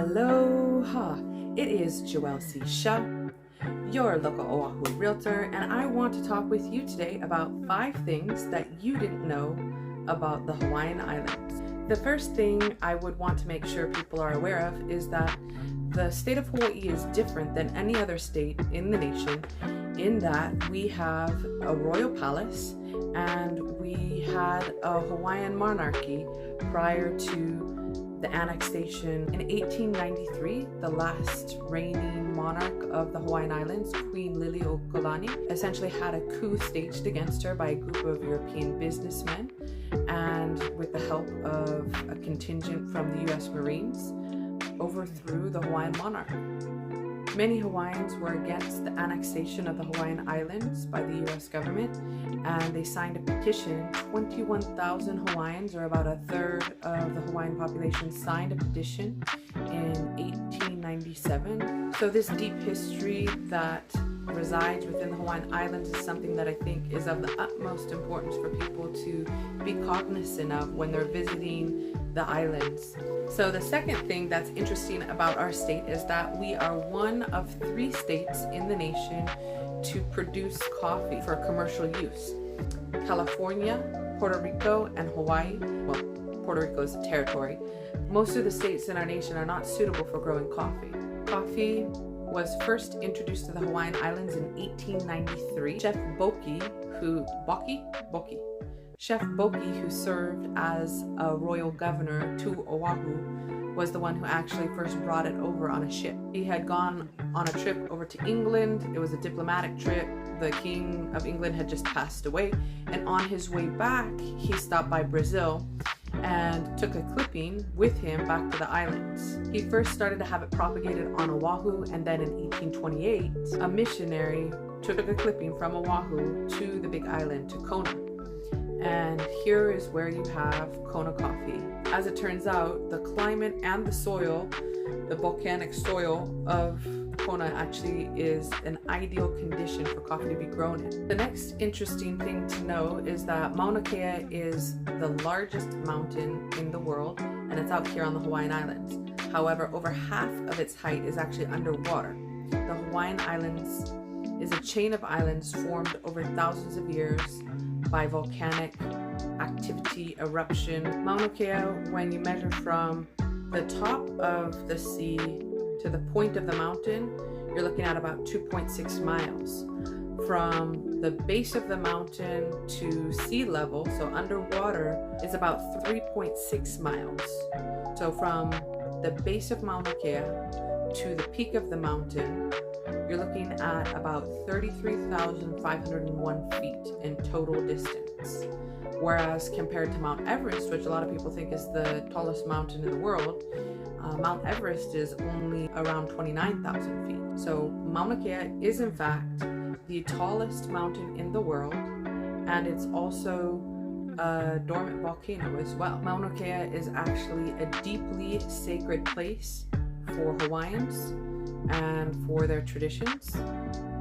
Aloha! It is Joelle C. Shah, your local Oahu realtor, and I want to talk with you today about 5 things that you didn't know about the Hawaiian Islands. The first thing I would want to make sure people are aware of is that the state of Hawaii is different than any other state in the nation in that we have a royal palace and we had a Hawaiian monarchy prior to the annexation. In 1893, the last reigning monarch of the Hawaiian Islands, Queen Liliuokalani, essentially had a coup staged against her by a group of European businessmen, and with the help of a contingent from the US Marines, overthrew the Hawaiian monarch. Many Hawaiians were against the annexation of the Hawaiian Islands by the US government, and they signed a petition. 21,000 Hawaiians, or about a third of the Hawaiian population, signed a petition in 1897. So this deep history that resides within the Hawaiian Islands is something that I think is of the utmost importance for people to be cognizant of when they're visiting the islands. So the second thing that's interesting about our state is that we are one of 3 states in the nation to produce coffee for commercial use. California, Puerto Rico, and Hawaii. Well, Puerto Rico is a territory. Most of the states in our nation are not suitable for growing coffee. Coffee was first introduced to the Hawaiian Islands in 1893. Chef Boki, who served as a royal governor to Oahu, was the one who actually first brought it over on a ship. He had gone on a trip over to England. It was a diplomatic trip. The King of England had just passed away, and on his way back, he stopped by Brazil and took a clipping with him back to the islands. He first started to have it propagated on Oahu, and then in 1828, a missionary took a clipping from Oahu to the big island, to Kona. And here is where you have Kona coffee. As it turns out, the climate and the soil, the volcanic soil of Kona, actually is an ideal condition for coffee to be grown in. The next interesting thing to know is that Mauna Kea is the largest mountain in the world, and it's out here on the Hawaiian Islands. However, over half of its height is actually underwater. The Hawaiian Islands is a chain of islands formed over thousands of years by volcanic activity, eruption. Mauna Kea, when you measure from the top of the sea to the point of the mountain, you're looking at about 2.6 miles. From the base of the mountain to sea level, so underwater, is about 3.6 miles. So from the base of Mauna Kea to the peak of the mountain, you're looking at about 33,501 feet in total distance. Whereas compared to Mount Everest, which a lot of people think is the tallest mountain in the world, Mount Everest is only around 29,000 feet. So Mauna Kea is in fact the tallest mountain in the world, and it's also a dormant volcano as well. Mauna Kea is actually a deeply sacred place for Hawaiians and for their traditions,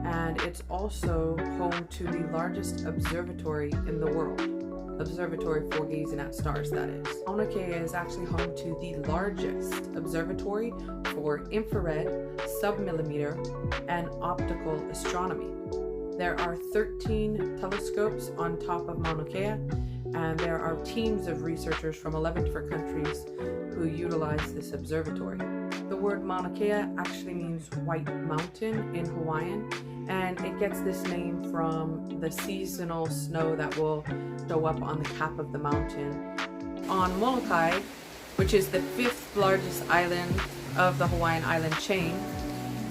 and it's also home to the largest observatory in the world. Observatory for gazing at stars, that is. Mauna Kea is actually home to the largest observatory for infrared, submillimeter, and optical astronomy. There are 13 telescopes on top of Mauna Kea, and there are teams of researchers from 11 different countries who utilize this observatory. The word Mauna Kea actually means white mountain in Hawaiian, and it gets this name from the seasonal snow that will show up on the cap of the mountain. On Molokai, which is the 5th largest island of the Hawaiian island chain,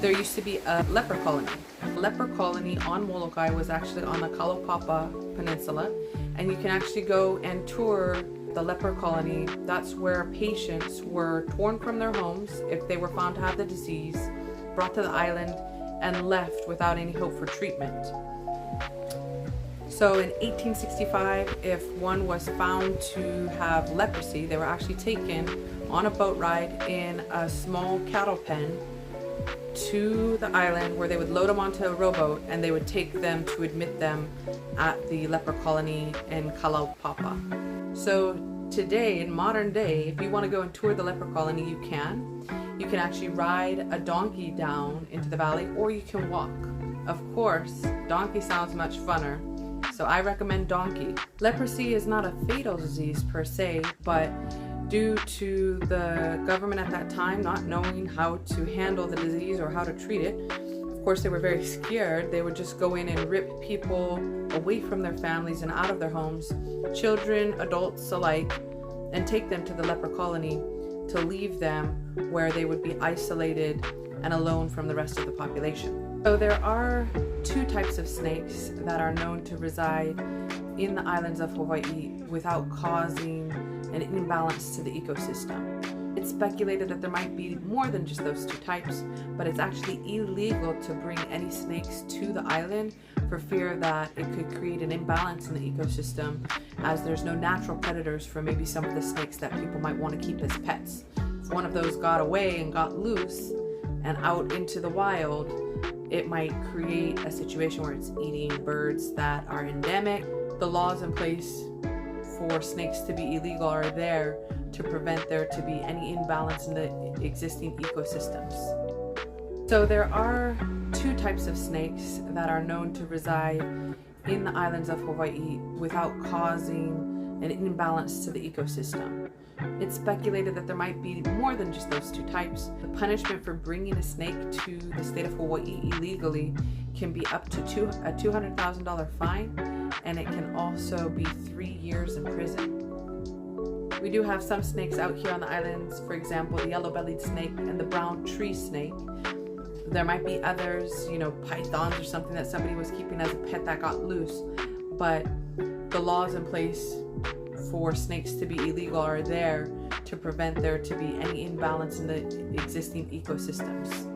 there used to be a leper colony. The leper colony on Molokai was actually on the Kalaupapa Peninsula, and you can actually go and tour the leper colony. That's where patients were torn from their homes if they were found to have the disease, brought to the island, and left without any hope for treatment. So in 1865, if one was found to have leprosy, they were actually taken on a boat ride in a small cattle pen to the island, where they would load them onto a rowboat and they would take them to admit them at the leper colony in Kalaupapa. So today, in modern day, if you want to go and tour the leper colony, you can. You can actually ride a donkey down into the valley, or you can walk. Of course, donkey sounds much funner, so I recommend donkey. Leprosy is not a fatal disease per se, but due to the government at that time not knowing how to handle the disease or how to treat it, of course they were very scared. They would just go in and rip people away from their families and out of their homes, children, adults alike, and take them to the leper colony to leave them where they would be isolated and alone from the rest of the population. So there are two types of snakes that are known to reside in the islands of Hawaii without causing an imbalance to the ecosystem. It's speculated that there might be more than just those two types, but it's actually illegal to bring any snakes to the island for fear that it could create an imbalance in the ecosystem, as there's no natural predators for maybe some of the snakes that people might want to keep as pets. If one of those got away and got loose and out into the wild, it might create a situation where it's eating birds that are endemic. The laws in place for snakes to be illegal are there to prevent there to be any imbalance in the existing ecosystems. So there are two types of snakes that are known to reside in the islands of Hawaii without causing an imbalance to the ecosystem. It's speculated that there might be more than just those two types. The punishment for bringing a snake to the state of Hawaii illegally can be up to a $200,000 fine, and it can also be 3 years in prison. We do have some snakes out here on the islands, for example, the yellow-bellied snake and the brown tree snake. There might be others, pythons or something that somebody was keeping as a pet that got loose, but the laws in place for snakes to be illegal are there to prevent there to be any imbalance in the existing ecosystems.